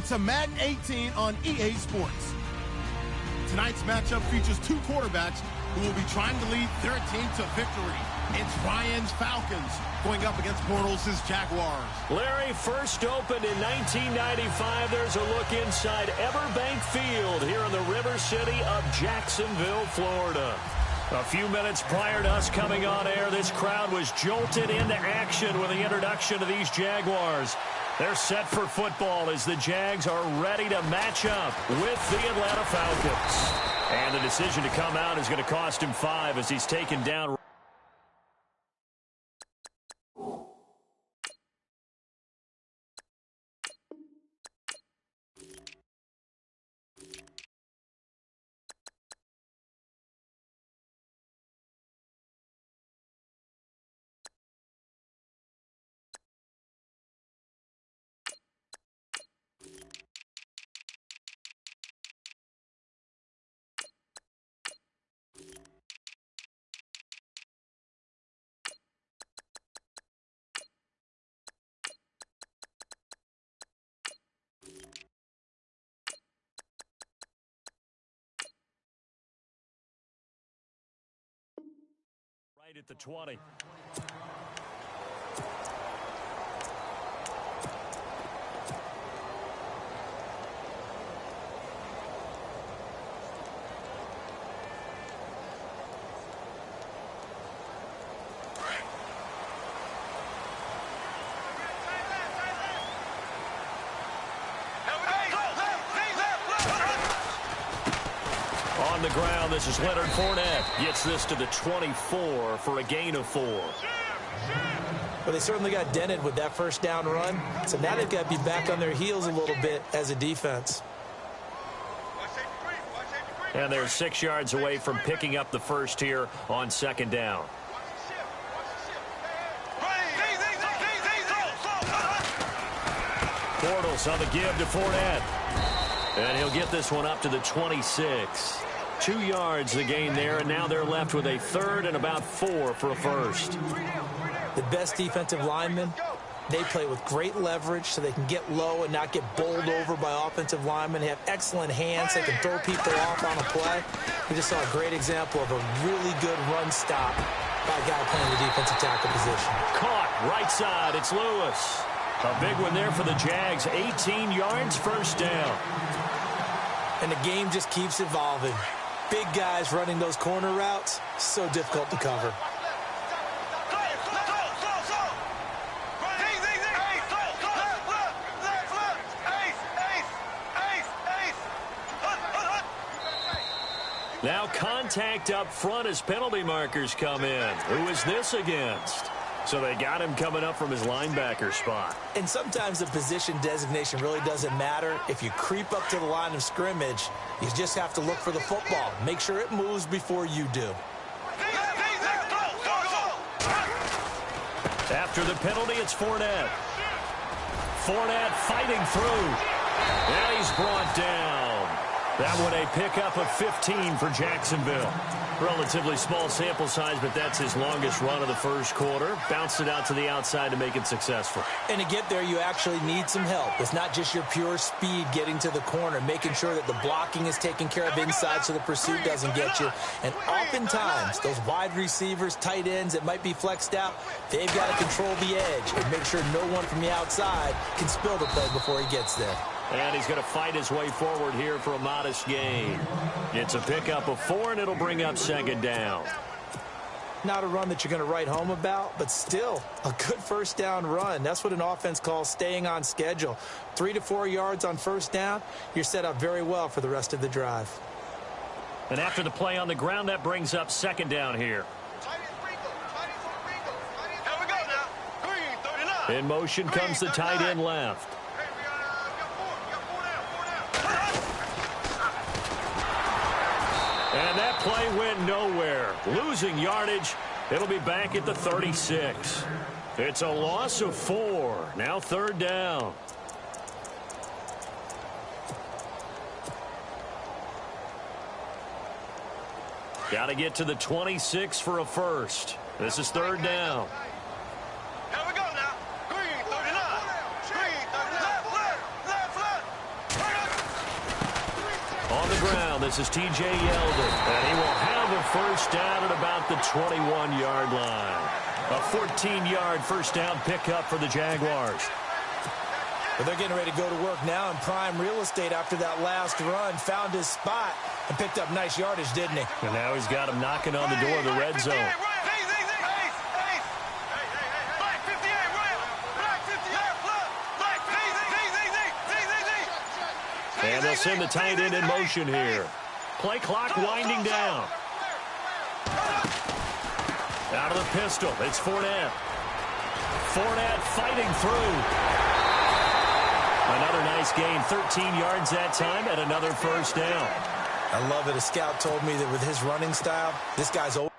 to Madden 18 on EA Sports. Tonight's matchup features two quarterbacks who will be trying to lead their team to victory. It's Ryan's Falcons going up against Bortles' Jaguars. Larry, first opened in 1995. There's a look inside Everbank Field here in the River City of Jacksonville, Florida. A few minutes prior to us coming on air, this crowd was jolted into action with the introduction of these Jaguars. They're set for football as the Jags are ready to match up with the Atlanta Falcons. And the decision to come out is going to cost him 5 as he's taken down. Right at the 20. On the ground, this is Leonard Fournette. Gets this to the 24 for a gain of 4. Well, they certainly got dented with that first down run. So now they've got to be back on their heels a little bit as a defense. And they're 6 yards away from picking up the first here on second down. Bortles on the give to Fournette. And he'll get this one up to the 26. 2 yards the gain there, and now they're left with a third and about 4 for a first. The best defensive linemen, they play with great leverage so they can get low and not get bowled over by offensive linemen. They have excellent hands. They can throw people off on a play. We just saw a great example of a really good run stop by a guy playing the defensive tackle position. Caught right side. It's Lewis. A big one there for the Jags. 18 yards, first down. And the game just keeps evolving. Big guys running those corner routes, so difficult to cover. Now contact up front as penalty markers come in. Who is this against? So they got him coming up from his linebacker spot. And sometimes the position designation really doesn't matter. If you creep up to the line of scrimmage, you just have to look for the football. Make sure it moves before you do. After the penalty, it's Fournette. Fournette fighting through. And he's brought down. That one a pickup of 15 for Jacksonville. Relatively small sample size, but that's his longest run of the first quarter. Bounced it out to the outside to make it successful. And to get there, you actually need some help. It's not just your pure speed getting to the corner, making sure that the blocking is taken care of inside so the pursuit doesn't get you. And oftentimes, those wide receivers, tight ends that might be flexed out, they've got to control the edge and make sure no one from the outside can spill the play before he gets there. And he's going to fight his way forward here for a modest gain. It's a pickup of 4, and it'll bring up second down. Not a run that you're going to write home about, but still a good first down run. That's what an offense calls staying on schedule. 3 to 4 yards on first down, you're set up very well for the rest of the drive. And after the play on the ground, that brings up second down here. In motion comes the tight end left. And that play went nowhere. Losing yardage. It'll be back at the 36. It's a loss of 4. Now third down. Got to get to the 26 for a first. This is third down. On the ground, this is T.J. Yeldon, and he will have a first down at about the 21-yard line. A 14-yard first down pickup for the Jaguars. But they're getting ready to go to work now in prime real estate after that last run. Found his spot and picked up nice yardage, didn't he? And now he's got him knocking on the door of the red zone. And they'll send the tight end in motion here. Play clock winding down. Out of the pistol, it's Fournette. Fournette fighting through. Another nice gain, 13 yards that time, and another first down. I love it. A scout told me that with his running style, this guy's over.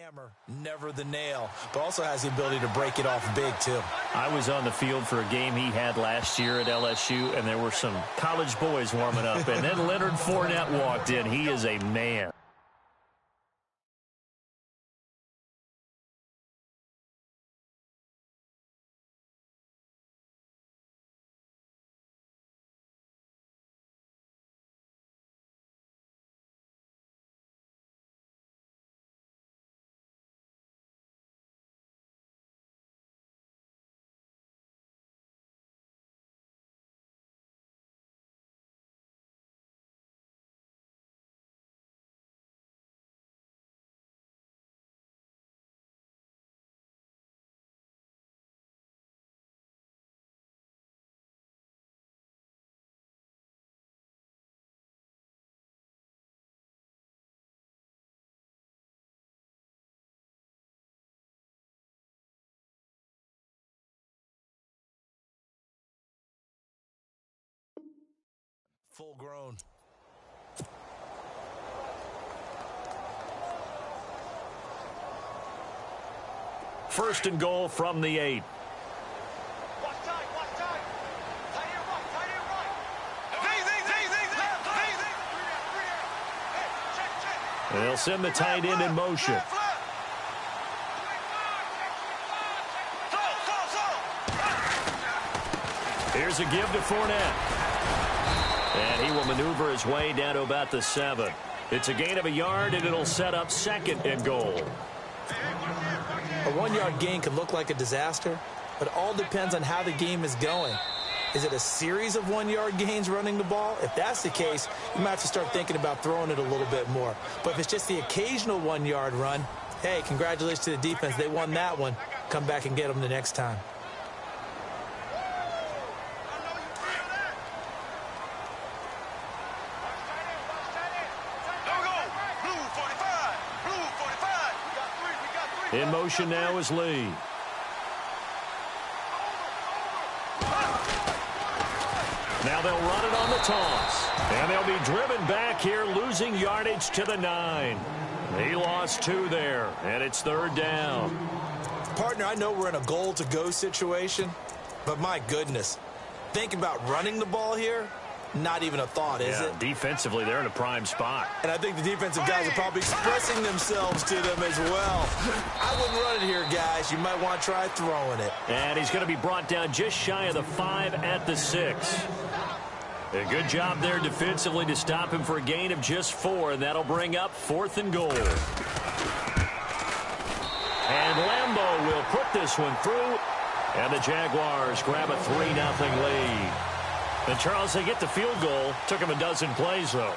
hammer, never the nail, but also has the ability to break it off big, too. I was on the field for a game he had last year at LSU, and there were some college boys warming up, and then Leonard Fournette walked in. He is a man. Full grown. First and goal from the 8. They'll send the tight end in motion. Here's a give to Fournette. And he will maneuver his way down to about the 7. It's a gain of a yard, and it'll set up second and goal. A 1-yard gain can look like a disaster, but it all depends on how the game is going. Is it a series of 1-yard gains running the ball? If that's the case, you might have to start thinking about throwing it a little bit more. But if it's just the occasional 1-yard run, hey, congratulations to the defense. They won that one. Come back and get them the next time. In motion now is Lee. Now they'll run it on the toss. And they'll be driven back here, losing yardage to the 9. He lost 2 there, and it's third down. Partner, I know we're in a goal-to-go situation, but my goodness, think about running the ball here. Not even a thought, is it? Defensively, they're in a prime spot. And I think the defensive guys are probably expressing themselves to them as well. I wouldn't run it here, guys. You might want to try throwing it. And he's going to be brought down just shy of the 5 at the 6. A good job there defensively to stop him for a gain of just 4, and that'll bring up 4th and goal. And Lambeau will put this one through, and the Jaguars grab a 3-0 lead. And, Charles, they get the field goal. Took him a dozen plays, though.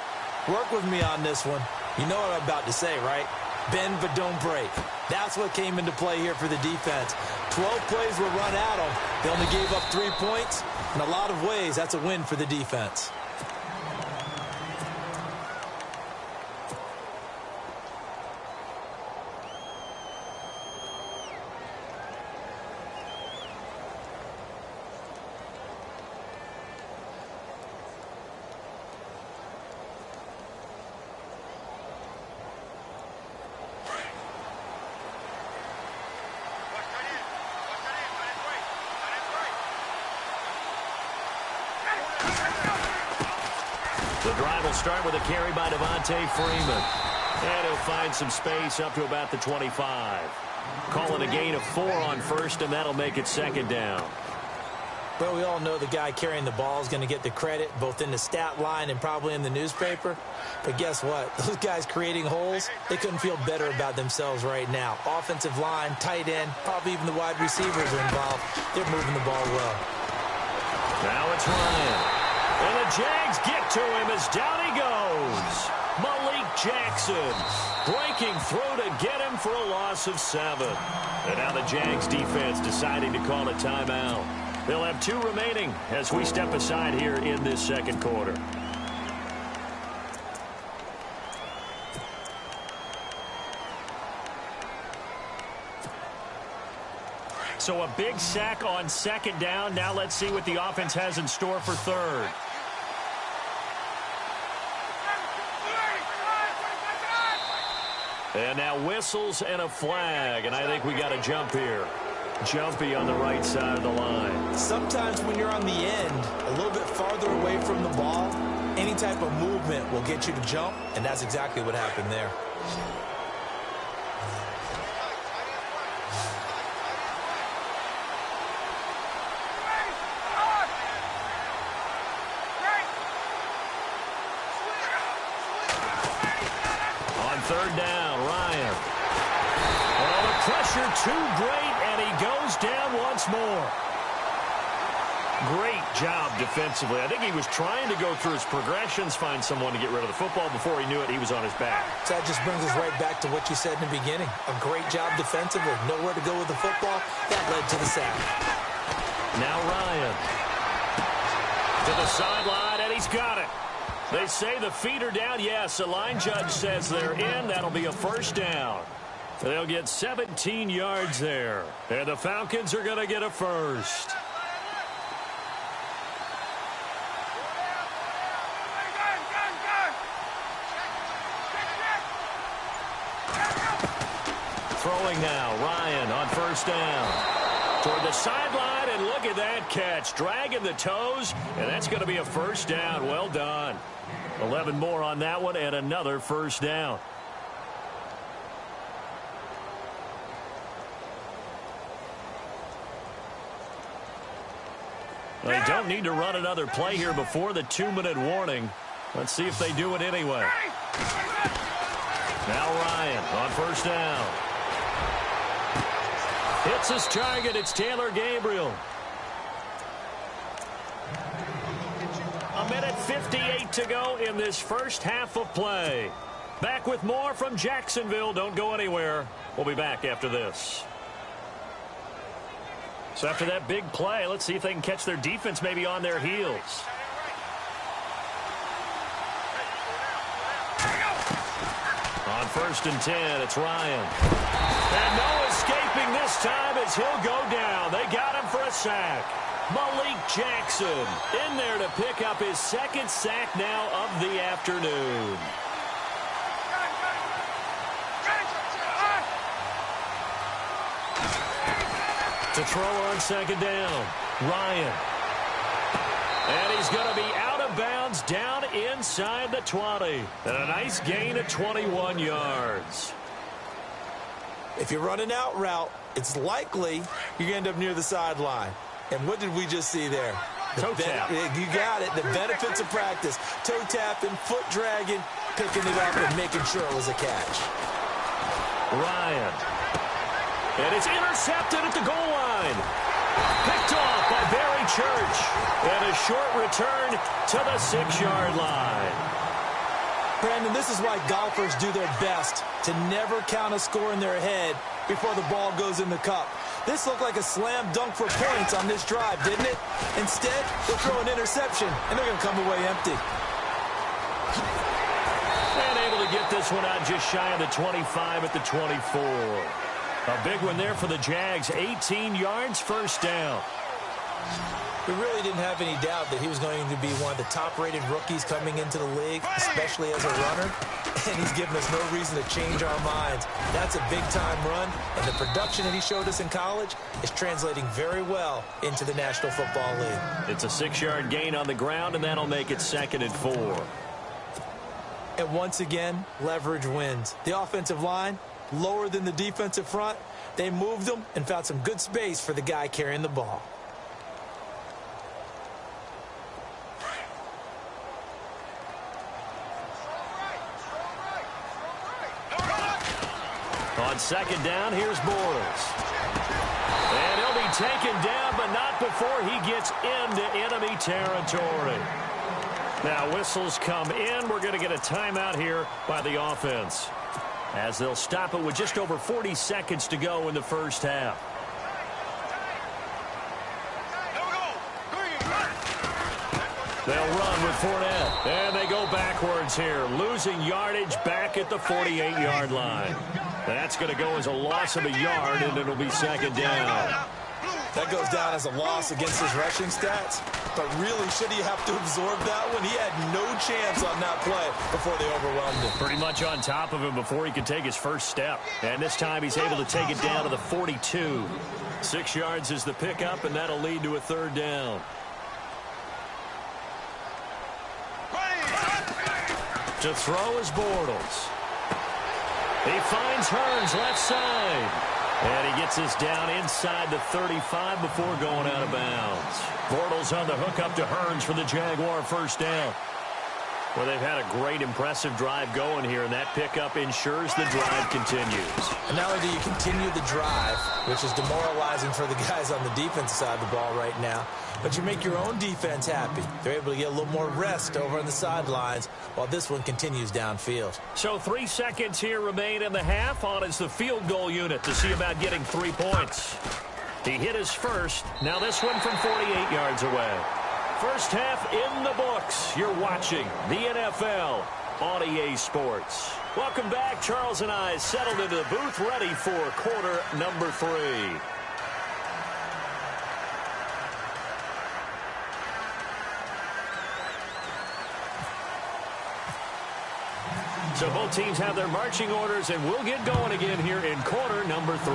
Work with me on this one. You know what I'm about to say, right? Bend but don't break. That's what came into play here for the defense. 12 plays were run at them. They only gave up 3 points. In a lot of ways, that's a win for the defense. The drive will start with a carry by Devontae Freeman. And he'll find some space up to about the 25. Calling a gain of 4 on first, and that'll make it second down. Well, we all know the guy carrying the ball is going to get the credit, both in the stat line and probably in the newspaper. But guess what? Those guys creating holes, they couldn't feel better about themselves right now. Offensive line, tight end, probably even the wide receivers are involved. They're moving the ball well. Now it's Ryan. And the Jags get to him as down he goes. Malik Jackson breaking through to get him for a loss of 7. And now the Jags defense deciding to call a timeout. They'll have 2 remaining as we step aside here in this second quarter. So a big sack on second down. Now let's see what the offense has in store for third. And now whistles and a flag, and I think we got a jump here. Jumpy on the right side of the line. Sometimes when you're on the end, a little bit farther away from the ball, any type of movement will get you to jump, and that's exactly what happened there. On third down, Ryan. Well, the pressure too great, and he goes down once more. Great job defensively. I think he was trying to go through his progressions, find someone to get rid of the football. Before he knew it, he was on his back. So that just brings us right back to what you said in the beginning. A great job defensively. Nowhere to go with the football. That led to the sack. Now Ryan. To the sideline, and he's got it. They say the feet are down. Yes, the line judge says they're in. That'll be a first down. They'll get 17 yards there. And the Falcons are going to get a first. Throwing now, Ryan on first down. Toward the sideline, and look at that catch. Dragging the toes, and that's going to be a first down. Well done. 11 more on that one, and another first down. They don't need to run another play here before the 2-minute warning. Let's see if they do it anyway. Now Ryan on first down. Hits his target. It's Taylor Gabriel. A minute 58 to go in this first half of play. Back with more from Jacksonville. Don't go anywhere. We'll be back after this. So after that big play, let's see if they can catch their defense maybe on their heels. On first and 10, it's Ryan. And no escaping this time as he'll go down. They got him for a sack. Malik Jackson in there to pick up his second sack now of the afternoon. To throw on second down, Ryan. And he's going to be out of bounds down inside the 20. And a nice gain of 21 yards. If you run an out route, it's likely you're going to end up near the sideline. And what did we just see there? Toe tap. You got it. The benefits of practice. Toe tapping, foot dragging, picking it up and making sure it was a catch. Ryan. And it's intercepted at the goal line. Picked off by Barry Church. And a short return to the 6-yard line. Brandon, this is why golfers do their best to never count a score in their head before the ball goes in the cup. This looked like a slam dunk for points on this drive, didn't it? Instead, they'll throw an interception, and they're going to come away empty. And able to get this one out just shy of the 25 at the 24. A big one there for the Jags. 18 yards, first down. We really didn't have any doubt that he was going to be one of the top-rated rookies coming into the league, especially as a runner. And he's given us no reason to change our minds. That's a big-time run, and the production that he showed us in college is translating very well into the National Football League. It's a 6-yard gain on the ground, and that'll make it 2nd and 4. And once again, leverage wins. The offensive line, lower than the defensive front. They moved them and found some good space for the guy carrying the ball. On second down, here's Bortles. And he'll be taken down, but not before he gets into enemy territory. Now, whistles come in. We're going to get a timeout here by the offense, as they'll stop it with just over 40 seconds to go in the first half. They'll run with Fournette, and they go backwards here, losing yardage back at the 48-yard line. That's going to go as a loss of a yard, and it'll be second down. That goes down as a loss against his rushing stats. But really, should he have to absorb that one? He had no chance on that play before they overwhelmed him. Pretty much on top of him before he could take his first step. And this time he's able to take it down to the 42. 6 yards is the pickup, and that'll lead to a third down. To throw is Bortles. He finds Hearns left side. And he gets us down inside the 35 before going out of bounds. Bortles on the hook up to Hearns for the Jaguar first down. Well, they've had a great, impressive drive going here, and that pickup ensures the drive continues. And not only do you continue the drive, which is demoralizing for the guys on the defensive side of the ball right now, but you make your own defense happy. They're able to get a little more rest over on the sidelines while this one continues downfield. So 3 seconds here remain in the half. On is the field goal unit to see about getting 3 points. He hit his first. Now this one from 48 yards away. First half in the books. You're watching the NFL on EA Sports. Welcome back. Charles and I settled into the booth, ready for quarter number 3. So both teams have their marching orders, and we'll get going again here in quarter number 3.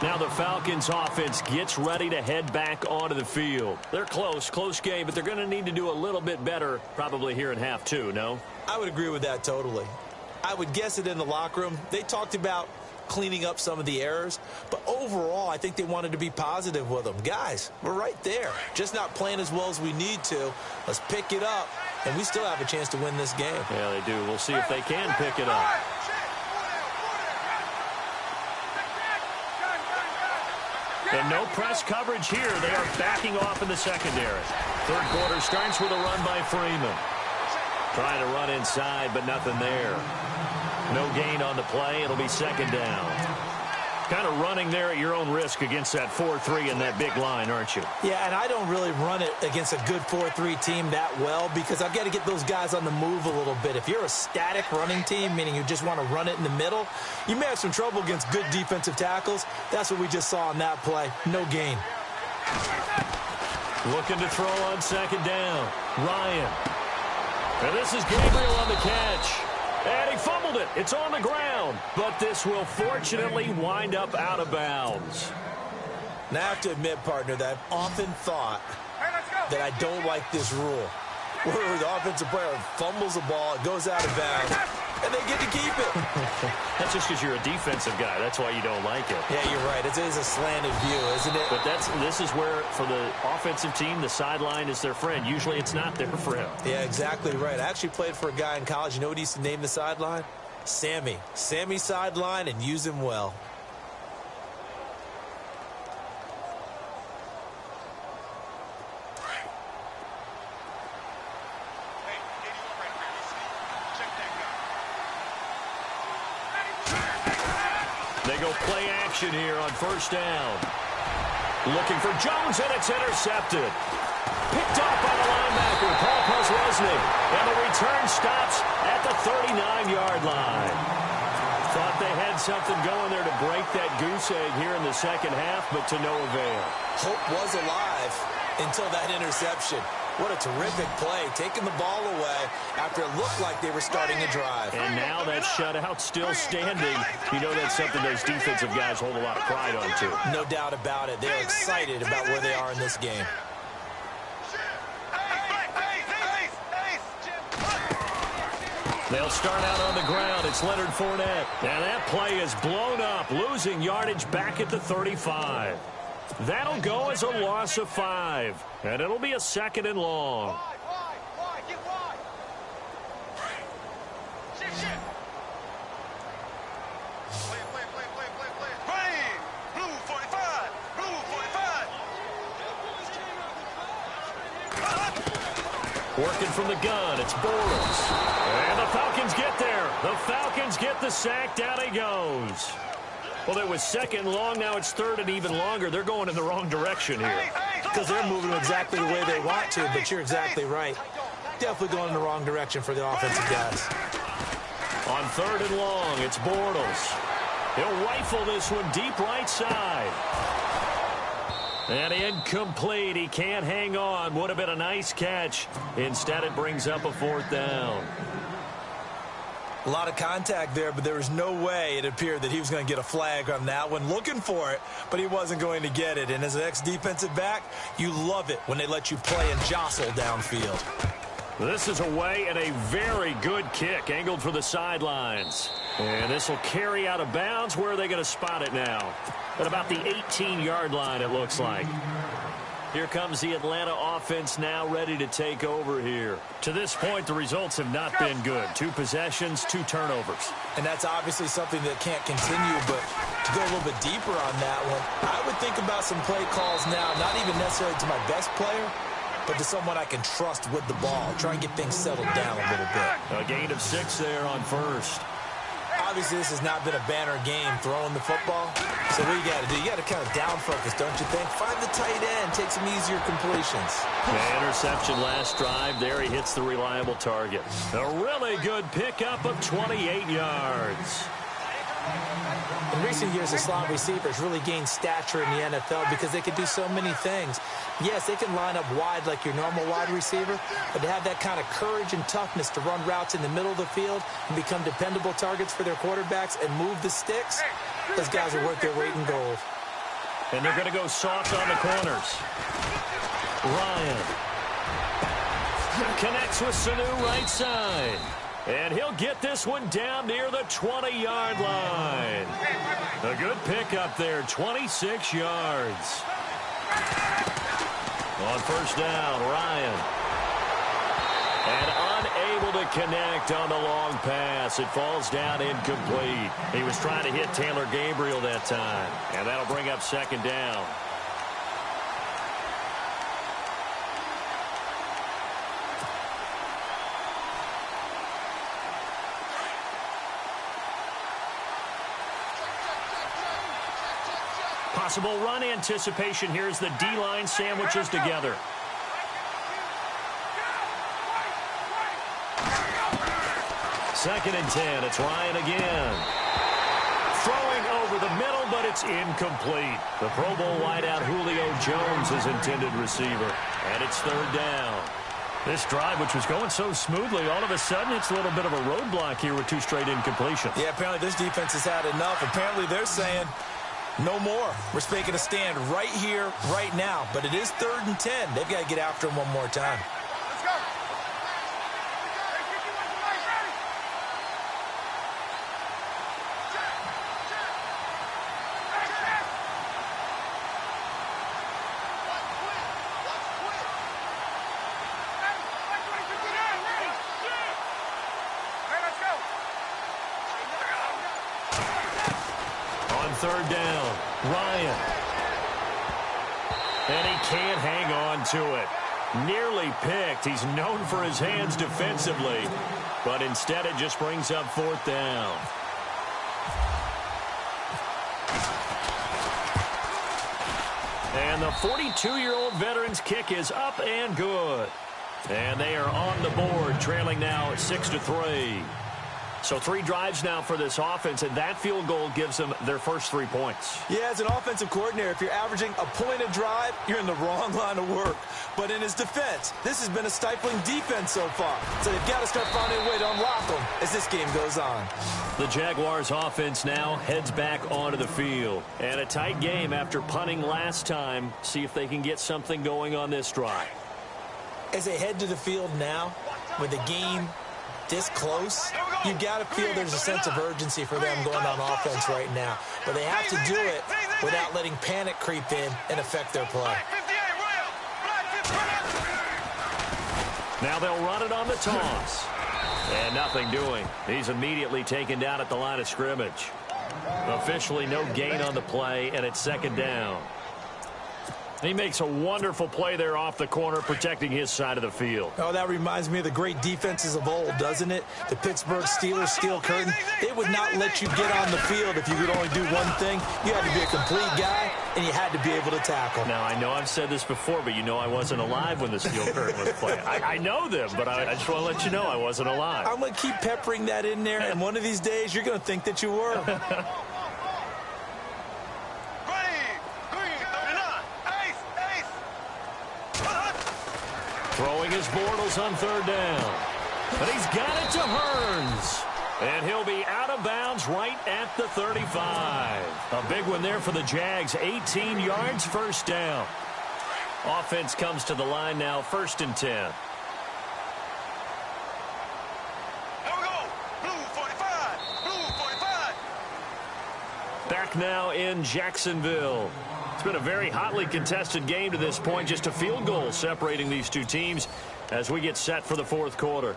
Now the Falcons offense gets ready to head back onto the field. They're close game, but they're going to need to do a little bit better probably here in half 2, no? I would agree with that totally. I would guess it in the locker room. They talked about cleaning up some of the errors, but overall I think they wanted to be positive with them. Guys, we're right there. Just not playing as well as we need to. Let's pick it up, and we still have a chance to win this game. Yeah, they do. We'll see if they can pick it up. And no press coverage here. They are backing off in the secondary. Third quarter starts with a run by Freeman. Trying to run inside, but nothing there. No gain on the play. It'll be second down. Kind of running there at your own risk against that 4-3 and that big line, aren't you? Yeah, and I don't really run it against a good 4-3 team that well because I've got to get those guys on the move a little bit. If you're a static running team, meaning you just want to run it in the middle, you may have some trouble against good defensive tackles. That's what we just saw on that play. No gain. Looking to throw on second down. Ryan. And this is Gabriel on the catch. And he fumbled it. It's on the ground. But this will fortunately wind up out of bounds. Now, I have to admit, partner, that I've often thought that I don't like this rule. Where the offensive player fumbles the ball, it goes out of bounds, and they get to keep it. That's just because you're a defensive guy. That's why you don't like it. Yeah, you're right. It is a slanted view, isn't it? But this is where, for the offensive team, the sideline is their friend. Usually it's not their friend. Yeah, exactly right. I actually played for a guy in college. You know what he used to name the sideline? Sammy. Sammy sideline, and use him well. They go play action here on first down. Looking for Jones, and it's intercepted. Picked up by the linebacker, Paul Poswesny. And the return stops at the 39-yard line. Thought they had something going there to break that goose egg here in the second half, but to no avail. Hope was alive until that interception. What a terrific play, taking the ball away after it looked like they were starting a drive. And now that shutout still standing. You know that's something those defensive guys hold a lot of pride on, too. No doubt about it. They're excited about where they are in this game. They'll start out on the ground. It's Leonard Fournette. And that play is blown up, losing yardage back at the 35. That'll go as a loss of 5. And it'll be a second and long. Working from the gun, it's Bortles. And the Falcons get there. The Falcons get the sack. Down he goes. Well, it was second long. Now it's third and even longer. They're going in the wrong direction here. Because they're moving exactly the way they want to, but you're exactly right. Definitely going in the wrong direction for the offensive guys. On 3rd and long, it's Bortles. He'll rifle this one deep right side. And incomplete. He can't hang on. Would have been a nice catch. Instead, it brings up a 4th down. A lot of contact there, but there was no way it appeared that he was going to get a flag on that one. Looking for it, but he wasn't going to get it. And as an ex-defensive back, you love it when they let you play and jostle downfield. This is away and a very good kick, angled for the sidelines. And this will carry out of bounds. Where are they going to spot it now? At about the 18-yard line, it looks like. Here comes the Atlanta offense now ready to take over here. To this point, the results have not been good. 2 possessions, 2 turnovers. And that's obviously something that can't continue, but to go a little bit deeper on that one, I would think about some play calls now, not even necessarily to my best player, but to someone I can trust with the ball. Try and get things settled down a little bit. A gain of 6 there on 1st. Obviously, this has not been a banner game throwing the football. So what you got to do? You got to kind of down focus, don't you think? Find the tight end, take some easier completions. The interception last drive. There he hits the reliable target. A really good pickup of 28 yards. In recent years, the slot receivers really gained stature in the NFL because they can do so many things. Yes, they can line up wide like your normal wide receiver, but to have that kind of courage and toughness to run routes in the middle of the field and become dependable targets for their quarterbacks and move the sticks, those guys are worth their weight in gold. And they're going to go soft on the corners. Ryan connects with Sanu right side. And he'll get this one down near the 20-yard line. A good pickup there, 26 yards. On 1st down, Ryan. And unable to connect on the long pass. It falls down incomplete. He was trying to hit Taylor Gabriel that time. And that'll bring up 2nd down. Possible run anticipation here as the D-line sandwiches together. Second and 10. It's Ryan again. Throwing over the middle, but it's incomplete. The Pro Bowl wideout Julio Jones is intended receiver. And it's 3rd down. This drive, which was going so smoothly, all of a sudden it's a little bit of a roadblock here with 2 straight incompletions. Yeah, apparently this defense has had enough. Apparently they're saying, no more. We're making a stand right here, right now. But it is 3rd and 10. They've got to get after him one more time. Let's go. On 3rd down, Ryan. And he can't hang on to it. Nearly picked. He's known for his hands defensively. But instead it just brings up 4th down. And the 42-year-old veteran's kick is up and good. And they are on the board, trailing now 6-3. So 3 drives now for this offense, and that field goal gives them their first 3 points. Yeah, as an offensive coordinator, if you're averaging a point a drive, you're in the wrong line of work. But in his defense, this has been a stifling defense so far. So they've got to start finding a way to unlock them as this game goes on. The Jaguars offense now heads back onto the field. And a tight game after punting last time. See if they can get something going on this drive. As they head to the field now, with the game this close, you got to feel there's a sense of urgency for them going on offense right now. But they have to do it without letting panic creep in and affect their play. Now they'll run it on the toss. And nothing doing. He's immediately taken down at the line of scrimmage. Officially no gain on the play, and it's 2nd down. He makes a wonderful play there off the corner, protecting his side of the field. Oh, that reminds me of the great defenses of old, doesn't it? The Pittsburgh Steelers steel curtain. They would not let you get on the field if you could only do one thing. You had to be a complete guy, and you had to be able to tackle. Now, I know I've said this before, but you know I wasn't alive when the steel curtain was playing. I know them, but I just want to let you know I wasn't alive. I'm going to keep peppering that in there, and one of these days you're going to think that you were. Throwing his Bortles on third down. But he's got it to Hearns. And he'll be out of bounds right at the 35. A big one there for the Jags. 18 yards, first down. Offense comes to the line now, 1st and 10. Here we go. Blue 45. Blue 45. Back now in Jacksonville. It's been a very hotly contested game to this point. Just a field goal separating these two teams as we get set for the 4th quarter.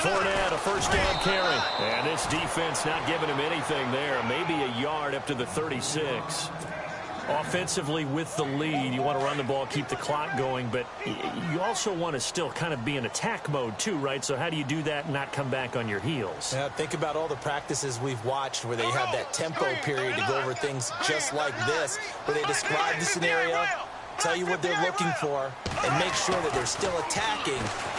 Fournette, a first down carry. And this defense not giving him anything there. Maybe a yard up to the 36. Offensively with the lead, you want to run the ball, keep the clock going, but you also want to still kind of be in attack mode too, right? So how do you do that and not come back on your heels? Yeah, think about all the practices we've watched where they have that tempo period to go over things just like this, where they describe the scenario, tell you what they're looking for, and make sure that they're still attacking,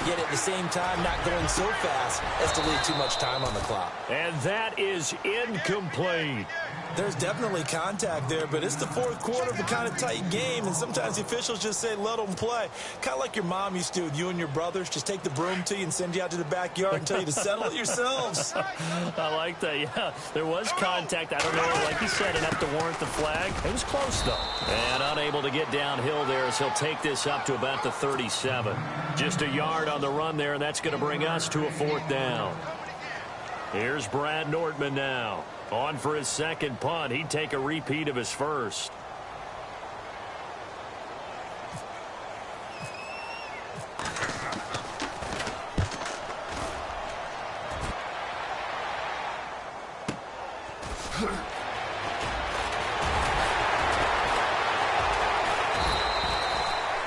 yet at the same time not going so fast as to leave too much time on the clock. And that is incomplete. There's definitely contact there, but it's the 4th quarter of a kind of tight game, and sometimes the officials just say, let them play. Kind of like your mom used to with you and your brothers. Just take the broom to you and send you out to the backyard and tell you to settle it yourselves. I like that, yeah. There was contact. I don't know, like you said, enough to warrant the flag. It was close, though. And unable to get downhill there as he'll take this up to about the 37. Just a yard on the run there, and that's going to bring us to a 4th down. Here's Brad Nortman now. On for his 2nd punt. He'd take a repeat of his first.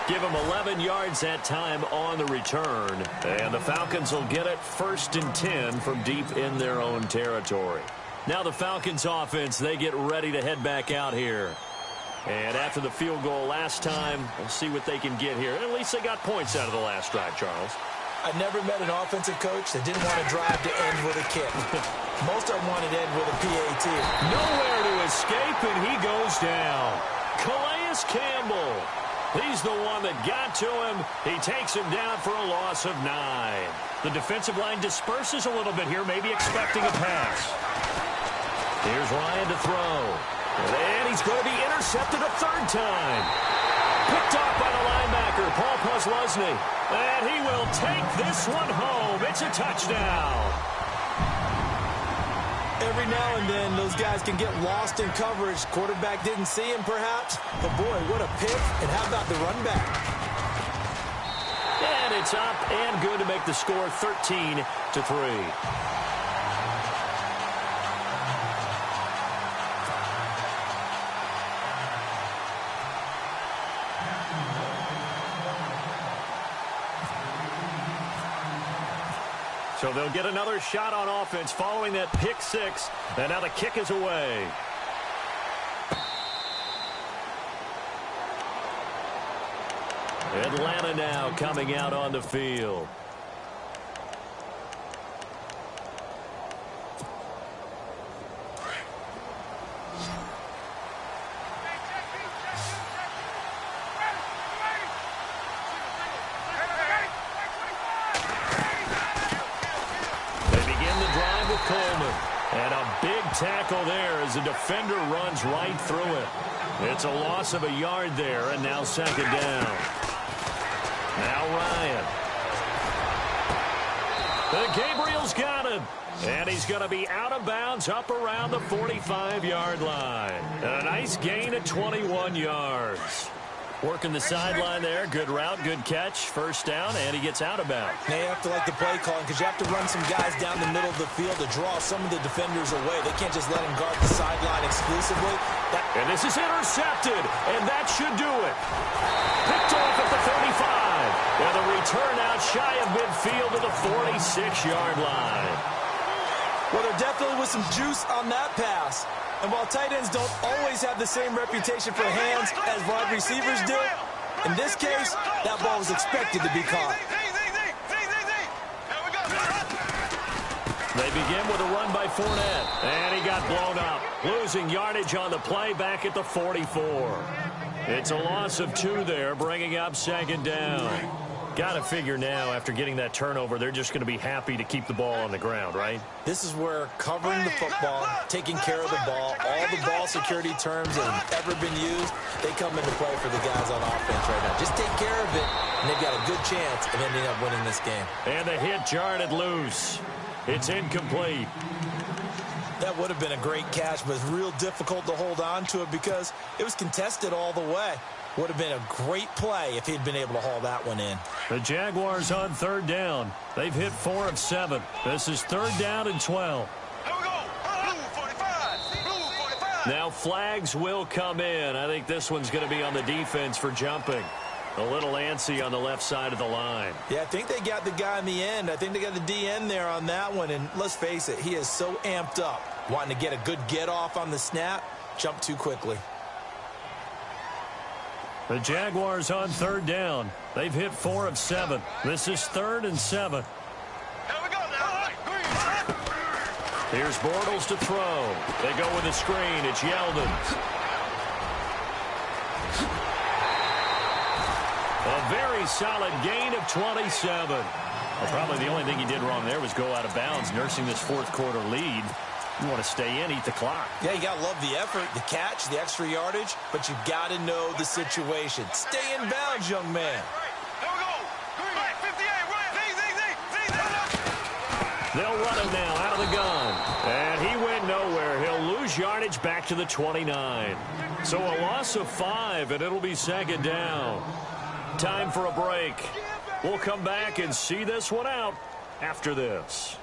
Give him 11 yards that time on the return. And the Falcons will get it 1st and 10 from deep in their own territory. Now the Falcons offense, they get ready to head back out here. And after the field goal last time, we'll see what they can get here. At least they got points out of the last drive, Charles. I never met an offensive coach that didn't want to drive to end with a kick. Most of them wanted to end with a PAT. Nowhere to escape, and he goes down. Calais Campbell. He's the one that got to him. He takes him down for a loss of 9. The defensive line disperses a little bit here, maybe expecting a pass. Here's Ryan to throw. And he's going to be intercepted a 3rd time. Picked off by the linebacker, Paul Posluszny. And he will take this one home. It's a touchdown. Every now and then, those guys can get lost in coverage. Quarterback didn't see him, perhaps. But, boy, what a pick. And how about the run back? And it's up and good to make the score 13-3. So they'll get another shot on offense following that pick 6. And now the kick is away. Atlanta now coming out on the field. And a big tackle there as the defender runs right through it. It's a loss of a yard there, and now 2nd down. Now Ryan. And Gabriel's got him. And he's going to be out of bounds up around the 45-yard line. And a nice gain of 21 yards. Working the sideline there. Good route, good catch. First down, and he gets out of bounds. Now you have to like the play calling because you have to run some guys down the middle of the field to draw some of the defenders away. They can't just let them guard the sideline exclusively. And this is intercepted, and that should do it. Picked off at the 35. And the return out shy of midfield to the 46-yard line. Well, there definitely was some juice on that pass. And while tight ends don't always have the same reputation for hands as wide receivers do, in this case, that ball was expected to be caught. They begin with a run by Fournette, and he got blown up. Losing yardage on the play back at the 44. It's a loss of 2 there, bringing up second down. Got to figure now, after getting that turnover, they're just going to be happy to keep the ball on the ground, right? This is where covering the football, taking care of the ball, all the ball security terms that have ever been used, they come into play for the guys on offense right now. Just take care of it, and they've got a good chance of ending up winning this game. And the hit jarred it loose. It's incomplete. That would have been a great catch, but it's real difficult to hold on to it because it was contested all the way. Would have been a great play if he'd been able to haul that one in. The Jaguars on third down. They've hit 4 of 7. This is third down and 12. Here we go. Blue 45. Blue 45. Now flags will come in. I think this one's going to be on the defense for jumping. A little antsy on the left side of the line. Yeah, I think they got the guy in the end. I think they got the DN there on that one. And let's face it, he is so amped up, wanting to get a good get off on the snap, jump too quickly. The Jaguars on third down. They've hit 4 of 7. This is third and 7. Here we go now. Here's Bortles to throw. They go with a screen. It's Yeldon. A very solid gain of 27. Well, probably the only thing he did wrong there was go out of bounds, nursing this fourth quarter lead. You want to stay in, eat the clock. Yeah, you got to love the effort, the catch, the extra yardage, but you got to know the situation. Stay in bounds, young man. Here we go. Right, 58, right. They'll run him now out of the gun. And he went nowhere. He'll lose yardage back to the 29. So a loss of 5, and it'll be second down. Time for a break. We'll come back and see this one out after this.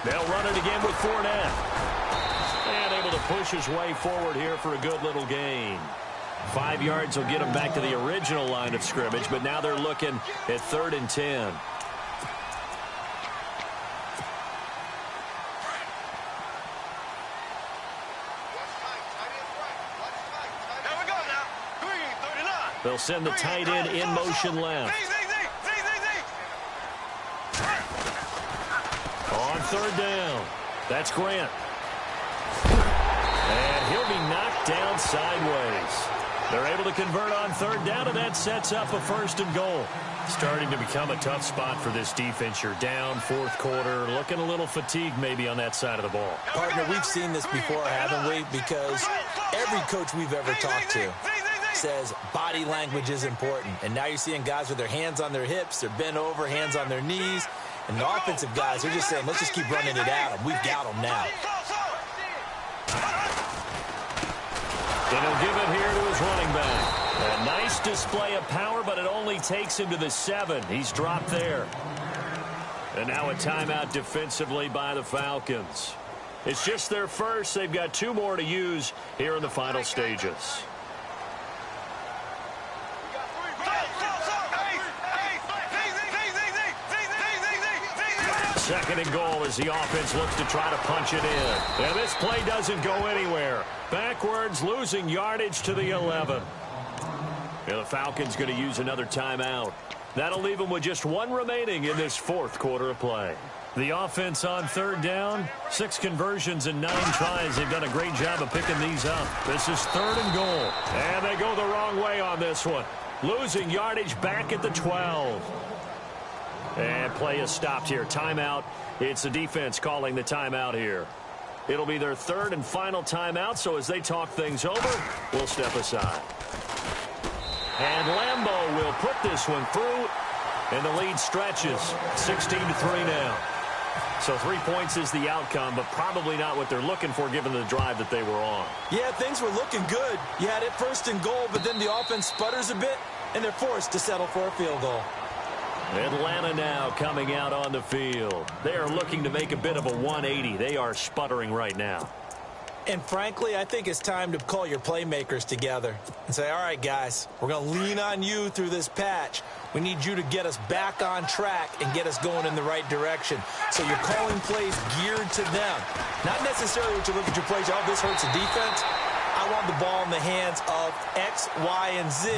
They'll run it again with Fournette. And able to push his way forward here for a good little gain. 5 yards will get him back to the original line of scrimmage, but now they're looking at 3rd and 10. Here we go now. Green 39. They'll send the tight end in motion left. On third down, that's Grant. And he'll be knocked down sideways. They're able to convert on third down, and that sets up a 1st and goal. Starting to become a tough spot for this defense. You're down, fourth quarter, looking a little fatigued maybe on that side of the ball. Partner, we've seen this before, haven't we? Because every coach we've ever talked to says body language is important. And now you're seeing guys with their hands on their hips, they're bent over, hands on their knees. And the offensive guys, they're just saying, let's just keep running it at them. We've got them now. And he'll give it here to his running back. A nice display of power, but it only takes him to the 7. He's dropped there. And now a timeout defensively by the Falcons. It's just their first. They've got 2 more to use here in the final stages. Second and goal as the offense looks to try to punch it in. And this play doesn't go anywhere. Backwards, losing yardage to the 11. And the Falcons going to use another timeout. That'll leave them with just 1 remaining in this fourth quarter of play. The offense on third down, 6 conversions and 9 tries. They've done a great job of picking these up. This is 3rd and goal. And they go the wrong way on this one. Losing yardage back at the 12. And play is stopped here. Timeout. It's the defense calling the timeout here. It'll be their 3rd and final timeout, so as they talk things over, we'll step aside. And Lambeau will put this one through, and the lead stretches 16-3 now. So 3 points is the outcome, but probably not what they're looking for given the drive that they were on. Yeah, things were looking good. You had it first and goal, but then the offense sputters a bit, and they're forced to settle for a field goal. Atlanta now coming out on the field. They are looking to make a bit of a 180. They are sputtering right now. And frankly, I think it's time to call your playmakers together and say, all right, guys, we're going to lean on you through this patch. We need you to get us back on track and get us going in the right direction. So you're calling plays geared to them. Not necessarily what you look at your plays, oh, this hurts the defense. I want the ball in the hands of X, Y, and Z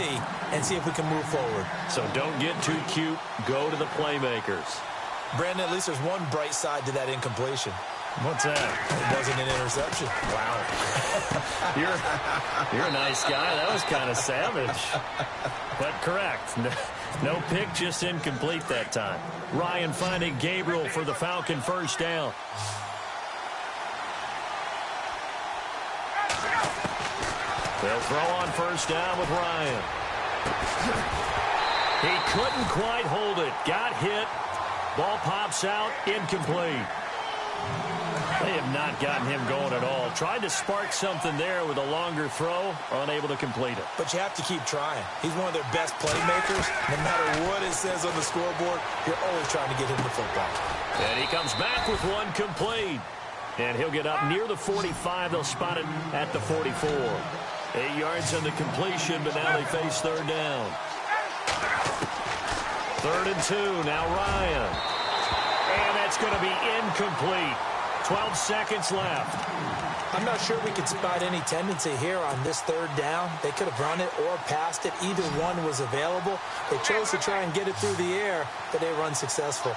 and see if we can move forward. So don't get too cute. Go to the playmakers. Brandon, at least there's one bright side to that incompletion. What's that? It wasn't an interception. Wow. You're a nice guy. That was kind of savage. But correct. No pick, just incomplete that time. Ryan finding Gabriel for the Falcon first down. They'll throw on first down with Ryan. He couldn't quite hold it. Got hit. Ball pops out. Incomplete. They have not gotten him going at all. Tried to spark something there with a longer throw. Unable to complete it. But you have to keep trying. He's one of their best playmakers. No matter what it says on the scoreboard, you're always trying to get him the football. And he comes back with one complete. And he'll get up near the 45. They'll spot it at the 44. 8 yards on the completion, but now they face third down. 3rd and 2. Now Ryan. And that's going to be incomplete. 12 seconds left. I'm not sure we could spot any tendency here on this third down. They could have run it or passed it. Either one was available. They chose to try and get it through the air, but they run successful.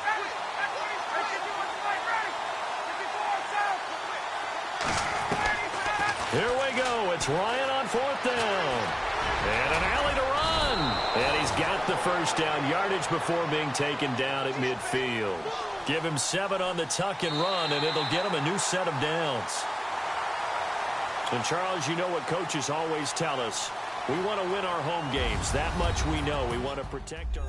Here we go. It's Ryan on 4th down. And an alley to run. And he's got the first down yardage before being taken down at midfield. Give him 7 on the tuck and run, and it'll get him a new set of downs. And, Charles, you know what coaches always tell us. We want to win our home games. That much we know. We want to protect our...